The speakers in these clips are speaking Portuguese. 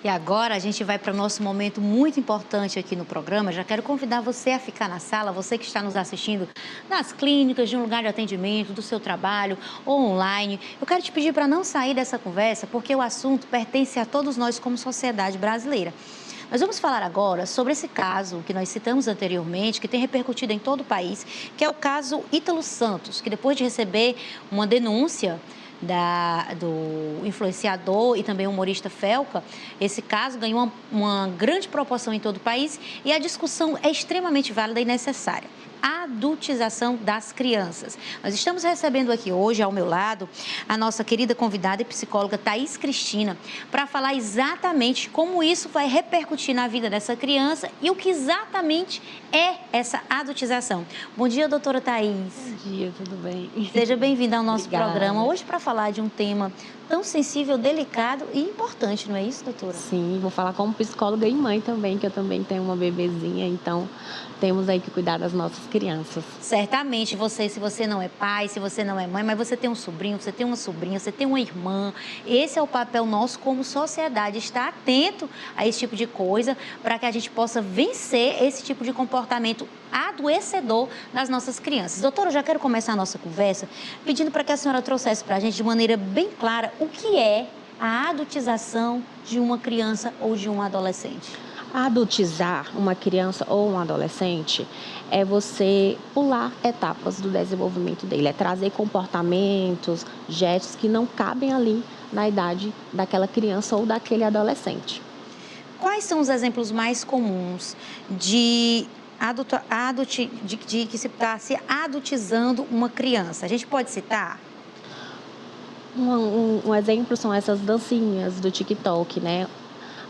E agora a gente vai para o nosso momento muito importante aqui no programa. Já quero convidar você a ficar na sala, você que está nos assistindo nas clínicas, de um lugar de atendimento, do seu trabalho ou online. Eu quero te pedir para não sair dessa conversa, porque o assunto pertence a todos nós como sociedade brasileira. Nós vamos falar agora sobre esse caso que nós citamos anteriormente, que tem repercutido em todo o país, que é o caso Ítalo Santos, que depois de receber uma denúncia do influenciador e também humorista Felca, esse caso ganhou uma grande proporção em todo o país e a discussão é extremamente válida e necessária. A adultização das crianças. Nós estamos recebendo aqui hoje, ao meu lado, a nossa querida convidada e psicóloga Thaís Cristina, para falar exatamente como isso vai repercutir na vida dessa criança e o que exatamente é essa adultização. Bom dia, doutora Thaís. Bom dia, tudo bem? Seja bem-vinda ao nosso Obrigada. programa, hoje para falar de um tema tão sensível, delicado e importante, não é isso, doutora? Sim, vou falar como psicóloga e mãe também, que eu também tenho uma bebezinha, então temos aí que cuidar das nossas crianças. Certamente você, se você não é pai, se você não é mãe, mas você tem um sobrinho, você tem uma sobrinha, você tem uma irmã, esse é o papel nosso como sociedade, estar atento a esse tipo de coisa para que a gente possa vencer esse tipo de comportamento adoecedor das nossas crianças. Doutora, eu já quero começar a nossa conversa pedindo para que a senhora trouxesse para a gente de maneira bem clara o que é a adultização de uma criança ou de um adolescente. Adultizar uma criança ou um adolescente é você pular etapas do desenvolvimento dele, é trazer comportamentos, gestos que não cabem ali na idade daquela criança ou daquele adolescente. Quais são os exemplos mais comuns de que se está se adultizando uma criança? A gente pode citar? Um exemplo são essas dancinhas do TikTok, né?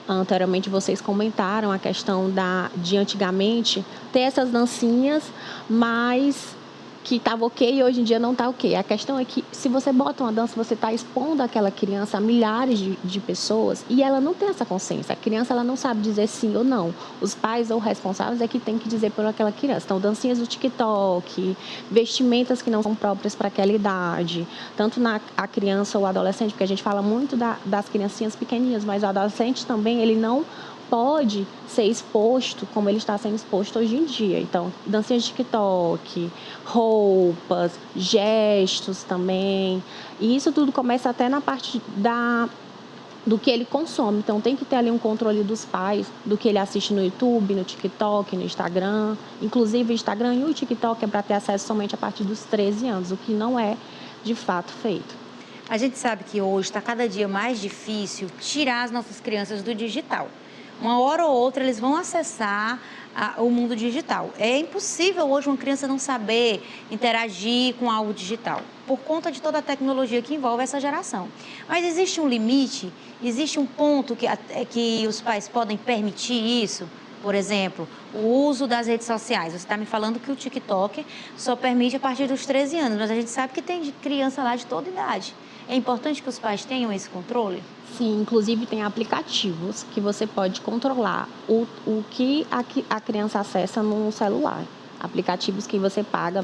Anteriormente vocês comentaram a questão de antigamente ter essas dancinhas, mas que estava ok e hoje em dia não está ok. A questão é que se você bota uma dança, você está expondo aquela criança a milhares de pessoas e ela não tem essa consciência. A criança ela não sabe dizer sim ou não. Os pais ou responsáveis é que tem que dizer por aquela criança. Então, dancinhas do TikTok, vestimentas que não são próprias para aquela idade, tanto a criança ou adolescente, porque a gente fala muito das criancinhas pequenininhas, mas o adolescente também, ele não pode ser exposto como ele está sendo exposto hoje em dia. Então, dancinhas de TikTok, roupas, gestos também. E isso tudo começa até na parte do que ele consome. Então, tem que ter ali um controle dos pais, do que ele assiste no YouTube, no TikTok, no Instagram. Inclusive, o Instagram e o TikTok é para ter acesso somente a partir dos 13 anos, o que não é, de fato, feito. A gente sabe que hoje está cada dia mais difícil tirar as nossas crianças do digital. Uma hora ou outra eles vão acessar o mundo digital. É impossível hoje uma criança não saber interagir com algo digital, por conta de toda a tecnologia que envolve essa geração. Mas existe um limite, existe um ponto que os pais podem permitir isso? Por exemplo, o uso das redes sociais. Você está me falando que o TikTok só permite a partir dos 13 anos, mas a gente sabe que tem criança lá de toda idade. É importante que os pais tenham esse controle? Sim, inclusive tem aplicativos que você pode controlar o que a criança acessa no celular. Aplicativos que você paga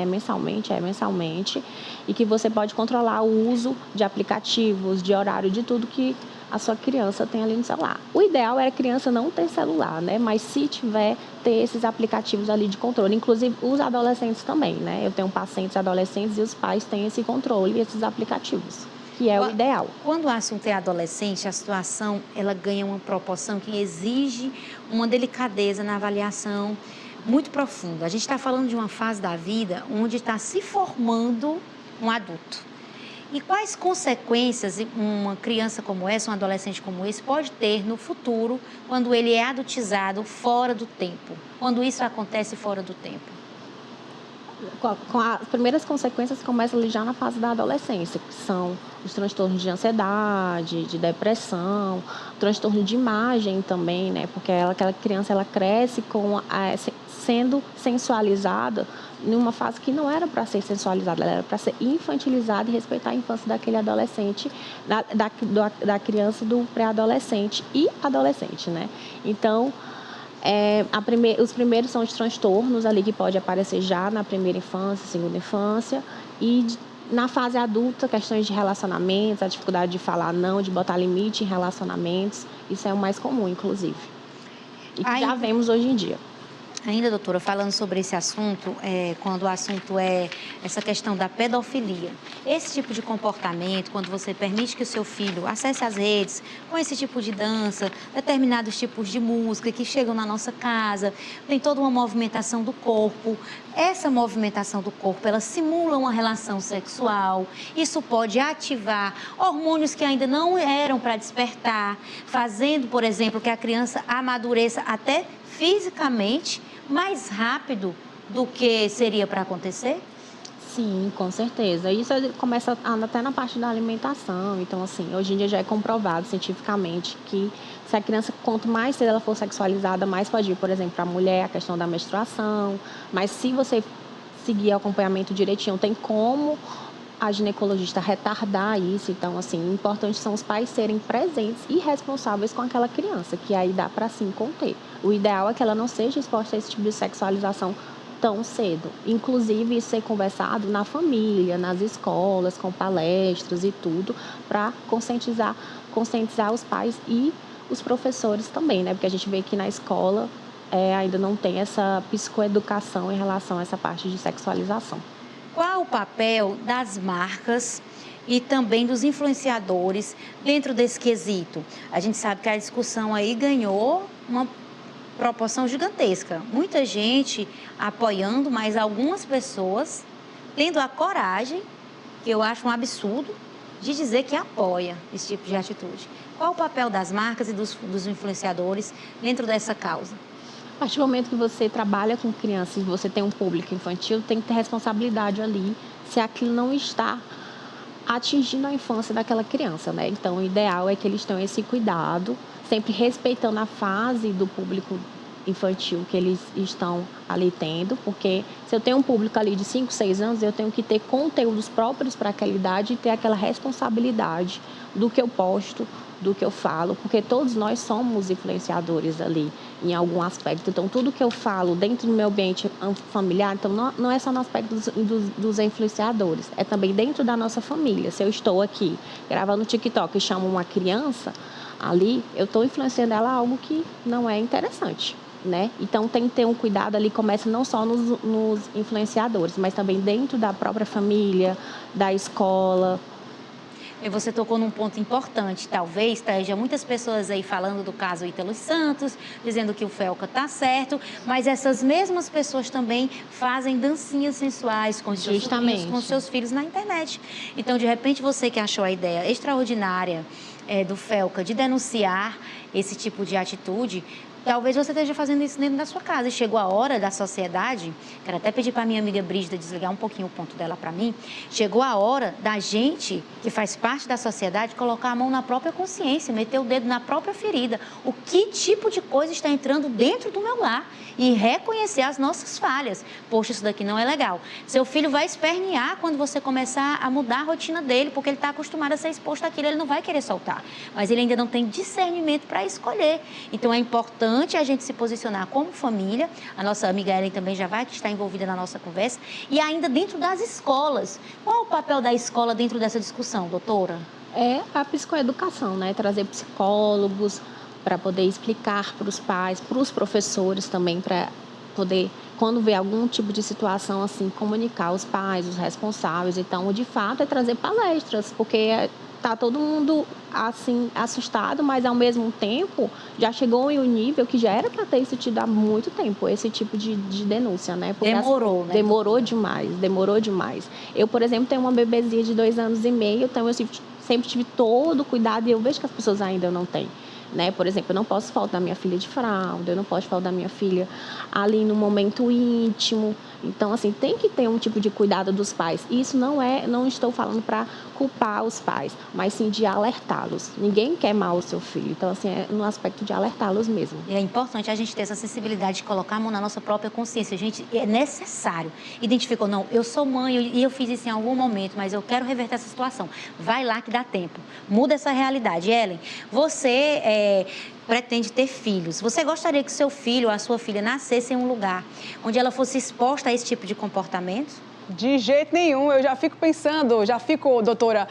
mensalmente, e que você pode controlar o uso de aplicativos, de horário, de tudo que a sua criança tem ali no celular. O ideal é a criança não ter celular, né? Mas se tiver, ter esses aplicativos ali de controle. Inclusive os adolescentes também, né? Eu tenho pacientes adolescentes e os pais têm esse controle e esses aplicativos, que é o ideal. Quando o assunto é adolescente, a situação ela ganha uma proporção que exige uma delicadeza na avaliação muito profunda. A gente está falando de uma fase da vida onde está se formando um adulto. E quais consequências uma criança como essa, um adolescente como esse, pode ter no futuro quando ele é adultizado fora do tempo? Quando isso acontece fora do tempo? Com as primeiras consequências começam ali já na fase da adolescência, que são os transtornos de ansiedade, de depressão, transtorno de imagem também, né? Porque aquela criança ela cresce sendo sensualizada numa fase que não era para ser sensualizada, ela era para ser infantilizada e respeitar a infância daquele adolescente, da criança do pré-adolescente e adolescente, né? Então, os primeiros são os transtornos ali que pode aparecer já na primeira infância, segunda infância, e Na fase adulta, questões de relacionamentos, a dificuldade de falar não, de botar limite em relacionamentos, isso é o mais comum, inclusive. E que já vemos hoje em dia. Ainda, doutora, falando sobre esse assunto, quando o assunto é essa questão da pedofilia, esse tipo de comportamento, quando você permite que o seu filho acesse as redes com esse tipo de dança, determinados tipos de música que chegam na nossa casa, tem toda uma movimentação do corpo. Essa movimentação do corpo, ela simula uma relação sexual. Isso pode ativar hormônios que ainda não eram para despertar, fazendo, por exemplo, que a criança amadureça até fisicamente mais rápido do que seria para acontecer? Sim, com certeza. Isso começa até na parte da alimentação. Então, assim, hoje em dia já é comprovado cientificamente que se a criança, quanto mais cedo ela for sexualizada, mais pode ir, por exemplo, para a mulher, a questão da menstruação. Mas se você seguir o acompanhamento direitinho, tem como a ginecologista retardar isso. Então, assim, o importante são os pais serem presentes e responsáveis com aquela criança, que aí dá para sim conter. O ideal é que ela não seja exposta a esse tipo de sexualização tão cedo. Inclusive, isso ser conversado na família, nas escolas, com palestras e tudo, para conscientizar os pais e os professores também, né? Porque a gente vê que na escola ainda não tem essa psicoeducação em relação a essa parte de sexualização. Qual o papel das marcas e também dos influenciadores dentro desse quesito? A gente sabe que a discussão aí ganhou uma proporção gigantesca. Muita gente apoiando, mas algumas pessoas tendo a coragem, que eu acho um absurdo, de dizer que apoia esse tipo de atitude. Qual o papel das marcas e dos influenciadores dentro dessa causa? A partir do momento que você trabalha com crianças, você tem um público infantil, tem que ter responsabilidade ali se aquilo não está atingindo a infância daquela criança, né? Então, o ideal é que eles tenham esse cuidado, sempre respeitando a fase do público infantil que eles estão ali tendo, porque se eu tenho um público ali de 5, 6 anos, eu tenho que ter conteúdos próprios para aquela idade e ter aquela responsabilidade do que eu posto, do que eu falo, porque todos nós somos influenciadores ali em algum aspecto. Então, tudo que eu falo dentro do meu ambiente familiar, então não é só no aspecto dos influenciadores, é também dentro da nossa família. Se eu estou aqui gravando no TikTok e chamo uma criança ali, eu estou influenciando ela a algo que não é interessante, né? Então, tem que ter um cuidado ali, começa não só nos influenciadores, mas também dentro da própria família, da escola. E você tocou num ponto importante, talvez esteja muitas pessoas aí falando do caso Ítalo Santos, dizendo que o Felca está certo, mas essas mesmas pessoas também fazem dancinhas sensuais com seus filhos na internet. Então, de repente, você que achou a ideia extraordinária do Felca de denunciar esse tipo de atitude, talvez você esteja fazendo isso dentro da sua casa. E chegou a hora da sociedade, quero até pedir para a minha amiga Brígida desligar um pouquinho o ponto dela para mim, chegou a hora da gente, que faz parte da sociedade, colocar a mão na própria consciência, meter o dedo na própria ferida. O que tipo de coisa está entrando dentro do meu lar? E reconhecer as nossas falhas. Poxa, isso daqui não é legal. Seu filho vai espernear quando você começar a mudar a rotina dele, porque ele está acostumado a ser exposto àquilo, ele não vai querer soltar. Mas ele ainda não tem discernimento para escolher. Então, é importante a gente se posicionar como família. A nossa amiga Ellen também já vai estar envolvida na nossa conversa. E ainda dentro das escolas. Qual o papel da escola dentro dessa discussão, doutora? É a psicoeducação, né? Trazer psicólogos para poder explicar para os pais, para os professores também, para poder, quando vê algum tipo de situação assim, comunicar os pais, os responsáveis. Então, de fato, é trazer palestras, porque tá todo mundo assim assustado, mas ao mesmo tempo já chegou em um nível que já era para ter tido há muito tempo esse tipo de denúncia, né? Porque demorou, né? Demorou demais. Eu, por exemplo, tenho uma bebezinha de 2 anos e meio, então eu sempre tive todo o cuidado e eu vejo que as pessoas ainda não têm. Né? Por exemplo, eu não posso faltar minha filha de fralda, eu não posso faltar minha filha ali no momento íntimo. Então, assim, tem que ter um tipo de cuidado dos pais. Isso não estou falando para culpar os pais, mas sim de alertá-los. Ninguém quer mal o seu filho. Então, assim, é no aspecto de alertá-los mesmo. E é importante a gente ter essa sensibilidade de colocar a mão na nossa própria consciência. Gente, é necessário. Identificou, não, eu sou mãe e eu fiz isso em algum momento, mas eu quero reverter essa situação. Vai lá que dá tempo. Muda essa realidade. Ellen, você pretende ter filhos. Você gostaria que seu filho ou a sua filha nascesse em um lugar onde ela fosse exposta a esse tipo de comportamento? De jeito nenhum, eu já fico pensando, doutora,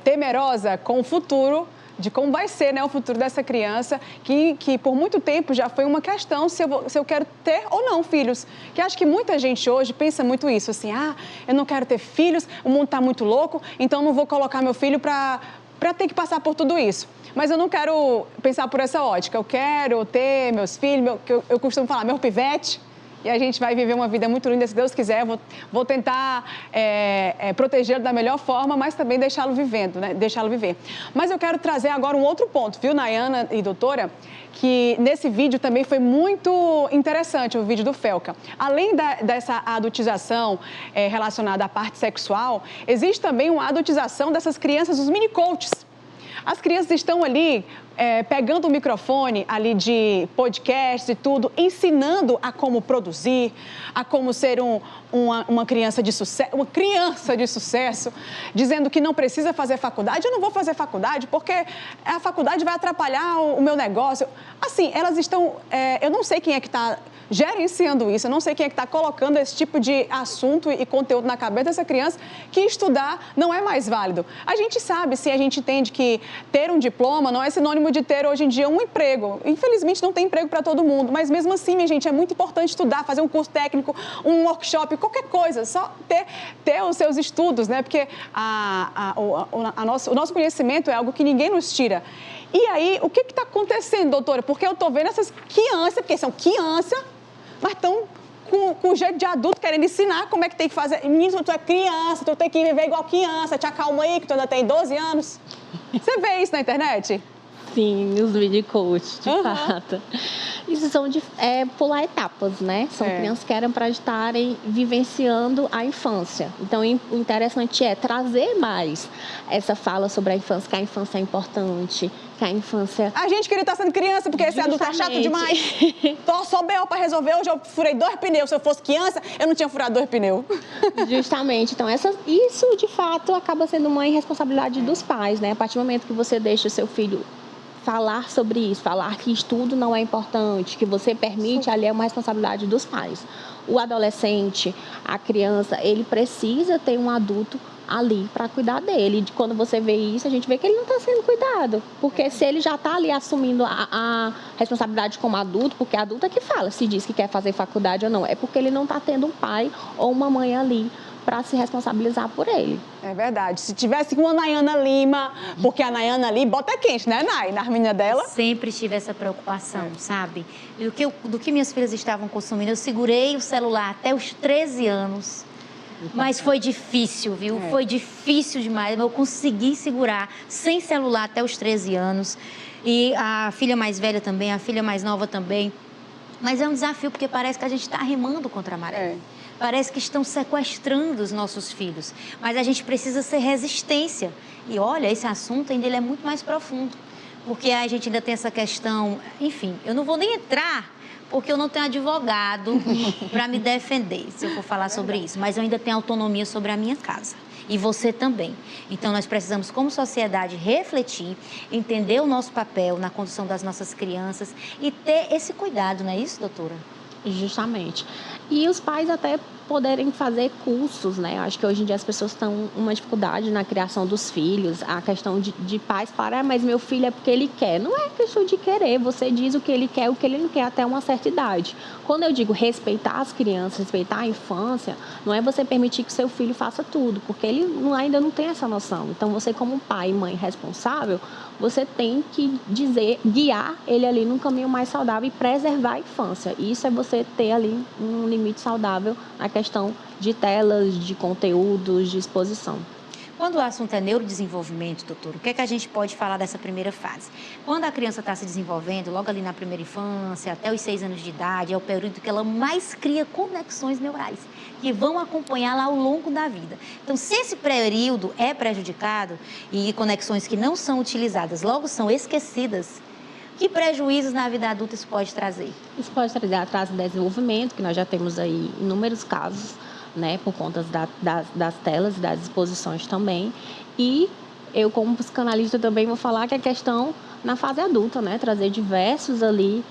temerosa com o futuro, de como vai ser, né, o futuro dessa criança, que por muito tempo já foi uma questão se eu quero ter ou não filhos. Que acho que muita gente hoje pensa muito isso, assim, eu não quero ter filhos, o mundo está muito louco, então não vou colocar meu filho para ter que passar por tudo isso. Mas eu não quero pensar por essa ótica, eu quero ter meus filhos, eu costumo falar, meu pivete, e a gente vai viver uma vida muito linda, se Deus quiser. Vou tentar protegê-lo da melhor forma, mas também deixá-lo vivendo, né? Deixá-lo viver. Mas eu quero trazer agora um outro ponto, viu, Nayana e doutora? Que nesse vídeo também foi muito interessante, o vídeo do Felca. Além dessa adultização relacionada à parte sexual, existe também uma adultização dessas crianças, os mini-coaches. As crianças estão ali pegando o microfone ali de podcast e tudo, ensinando a como produzir, a como ser uma criança de sucesso, dizendo que não precisa fazer faculdade. Eu não vou fazer faculdade porque a faculdade vai atrapalhar o meu negócio. Assim, elas estão... eu não sei quem é que está gerenciando isso, eu não sei quem é que está colocando esse tipo de assunto e conteúdo na cabeça dessa criança, que estudar não é mais válido. A gente sabe, sim, a gente entende que ter um diploma não é sinônimo de ter hoje em dia um emprego. Infelizmente não tem emprego para todo mundo, mas mesmo assim, minha gente, é muito importante estudar, fazer um curso técnico, um workshop, qualquer coisa, só ter os seus estudos, né? Porque o nosso conhecimento é algo que ninguém nos tira. E aí, o que está acontecendo, doutora? Porque eu estou vendo essas crianças, porque são crianças, mas estão com jeito de adulto, querendo ensinar como é que tem que fazer. Menino, tu é criança, tu tem que viver igual criança, te acalma aí, que tu ainda tem 12 anos. Você vê isso na internet? Sim, os mini coaches, de fato. Isso são pular etapas, né? São crianças que eram para estarem vivenciando a infância. Então, o interessante é trazer mais essa fala sobre a infância, que a infância é importante, que a infância... A gente queria estar sendo criança, porque esse adulto é chato demais. Tô só B.O. para resolver, hoje eu furei 2 pneus. Se eu fosse criança, eu não tinha furado 2 pneus. Justamente. Então, isso, de fato, acaba sendo uma irresponsabilidade dos pais, né? A partir do momento que você deixa o seu filho falar sobre isso, falar que estudo não é importante, que você permite, ali é uma responsabilidade dos pais. O adolescente, a criança, ele precisa ter um adulto ali para cuidar dele. E quando você vê isso, a gente vê que ele não está sendo cuidado. Porque se ele já está ali assumindo a responsabilidade como adulto, porque adulto é que fala, se diz que quer fazer faculdade ou não, é porque ele não está tendo um pai ou uma mãe ali para se responsabilizar por ele. É verdade. Se tivesse com a Nayana Lima, porque a Nayana ali bota quente, né, Nay? Na menina dela. Sempre tive essa preocupação, sabe? E do que minhas filhas estavam consumindo, eu segurei o celular até os 13 anos. Mas foi difícil, viu? Foi difícil demais. Eu consegui segurar sem celular até os 13 anos. E a filha mais velha também, a filha mais nova também. Mas é um desafio, porque parece que a gente está remando contra a maré. Parece que estão sequestrando os nossos filhos. Mas a gente precisa ser resistência. E olha, esse assunto ainda ele é muito mais profundo. Porque a gente ainda tem essa questão... Enfim, eu não vou nem entrar, porque eu não tenho advogado para me defender, se eu for falar sobre isso. Mas eu ainda tenho autonomia sobre a minha casa. E você também. Então, nós precisamos, como sociedade, refletir, entender o nosso papel na condução das nossas crianças e ter esse cuidado, não é isso, doutora? Justamente. E os pais até poderem fazer cursos, né? Eu acho que hoje em dia as pessoas estão uma dificuldade na criação dos filhos, a questão de pais falar, mas meu filho é porque ele quer. Não é questão de querer, você diz o que ele quer, o que ele não quer até uma certa idade. Quando eu digo respeitar as crianças, respeitar a infância, não é você permitir que seu filho faça tudo, porque ele ainda não tem essa noção. Então, você como pai e mãe responsável, você tem que guiar ele ali num caminho mais saudável e preservar a infância. Isso é você ter ali um limite saudável na questão de telas, de conteúdos, de exposição. Quando o assunto é neurodesenvolvimento, doutor, o que é que a gente pode falar dessa primeira fase? Quando a criança está se desenvolvendo, logo ali na primeira infância, até os 6 anos de idade, é o período que ela mais cria conexões neurais, que vão acompanhá-la ao longo da vida. Então, se esse período é prejudicado e conexões que não são utilizadas logo são esquecidas, que prejuízos na vida adulta isso pode trazer? Isso pode trazer atraso de desenvolvimento, que nós já temos aí inúmeros casos, né, por conta das telas e das exposições também. E eu, como psicanalista, também vou falar que a questão na fase adulta, né, trazer diversos ali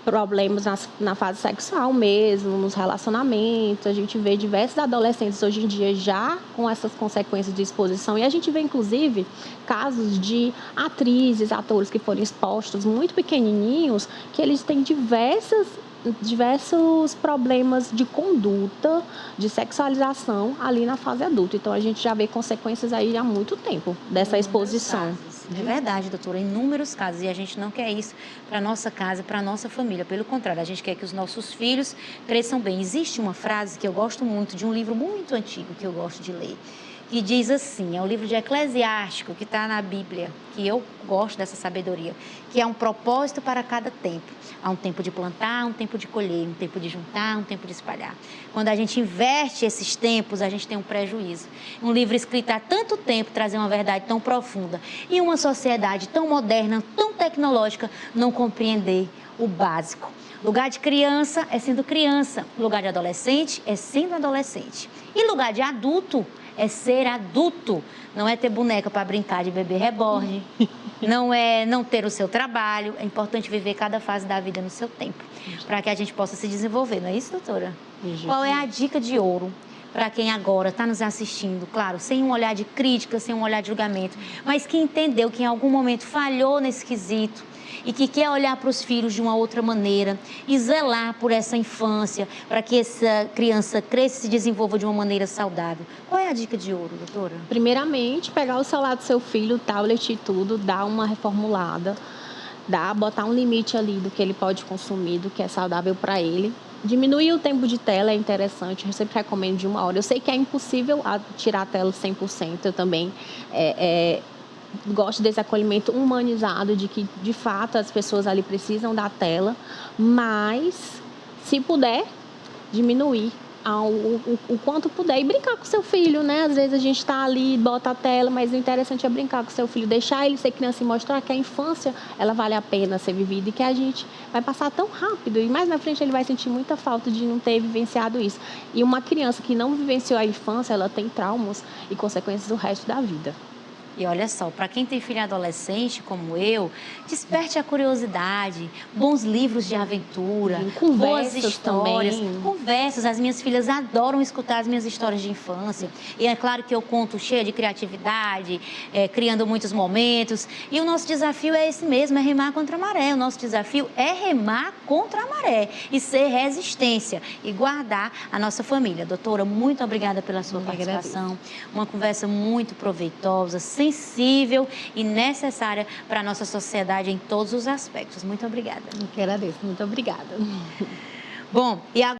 problemas na fase sexual mesmo, nos relacionamentos. A gente vê diversos adolescentes hoje em dia já com essas consequências de exposição. E a gente vê, inclusive, casos de atrizes, atores que foram expostos muito pequenininhos, que eles têm diversos problemas de conduta, de sexualização ali na fase adulta. Então, a gente já vê consequências aí há muito tempo dessa exposição. É verdade, doutora, inúmeros casos. E a gente não quer isso para a nossa casa, para a nossa família. Pelo contrário, a gente quer que os nossos filhos cresçam bem. Existe uma frase que eu gosto muito, de um livro muito antigo que eu gosto de ler, que diz assim, é o livro de Eclesiástico, que está na Bíblia, que eu gosto dessa sabedoria, que há um propósito para cada tempo. Há um tempo de plantar, um tempo de colher, um tempo de juntar, um tempo de espalhar. Quando a gente inverte esses tempos, a gente tem um prejuízo. Um livro escrito há tanto tempo, trazer uma verdade tão profunda, e uma sociedade tão moderna, tão tecnológica, não compreender o básico. Lugar de criança é sendo criança, lugar de adolescente é sendo adolescente. E lugar de adulto é ser adulto, não é ter boneca para brincar de bebê reborn, não é não ter o seu trabalho. É importante viver cada fase da vida no seu tempo, para que a gente possa se desenvolver, não é isso, doutora? Qual é a dica de ouro para quem agora está nos assistindo? Claro, sem um olhar de crítica, sem um olhar de julgamento, mas que entendeu que em algum momento falhou nesse quesito, e que quer olhar para os filhos de uma outra maneira e zelar por essa infância, para que essa criança cresça e se desenvolva de uma maneira saudável. Qual é a dica de ouro, doutora? Primeiramente, pegar o celular do seu filho, o tablet e tudo, dar uma reformulada, botar um limite ali do que ele pode consumir, do que é saudável para ele. Diminuir o tempo de tela é interessante, eu sempre recomendo de 1 hora. Eu sei que é impossível tirar a tela 100%, eu também gosto desse acolhimento humanizado, de que, de fato, as pessoas ali precisam da tela, mas, se puder, diminuir o quanto puder e brincar com seu filho, né? Às vezes a gente está ali, bota a tela, mas o interessante é brincar com seu filho, deixar ele ser criança e mostrar que a infância, ela vale a pena ser vivida e que a gente vai passar tão rápido e mais na frente ele vai sentir muita falta de não ter vivenciado isso. E uma criança que não vivenciou a infância, ela tem traumas e consequências do resto da vida. E olha só, para quem tem filho adolescente, como eu, desperte a curiosidade, bons livros de aventura, boas histórias, conversas. As minhas filhas adoram escutar as minhas histórias de infância. E é claro que eu conto cheia de criatividade, criando muitos momentos. E o nosso desafio é esse mesmo, é remar contra a maré. O nosso desafio é remar contra a maré e ser resistência e guardar a nossa família. Doutora, muito obrigada pela sua participação. Uma conversa muito proveitosa, sensível e necessária para a nossa sociedade em todos os aspectos. Muito obrigada. Eu que agradeço. Muito obrigada. Bom, e agora...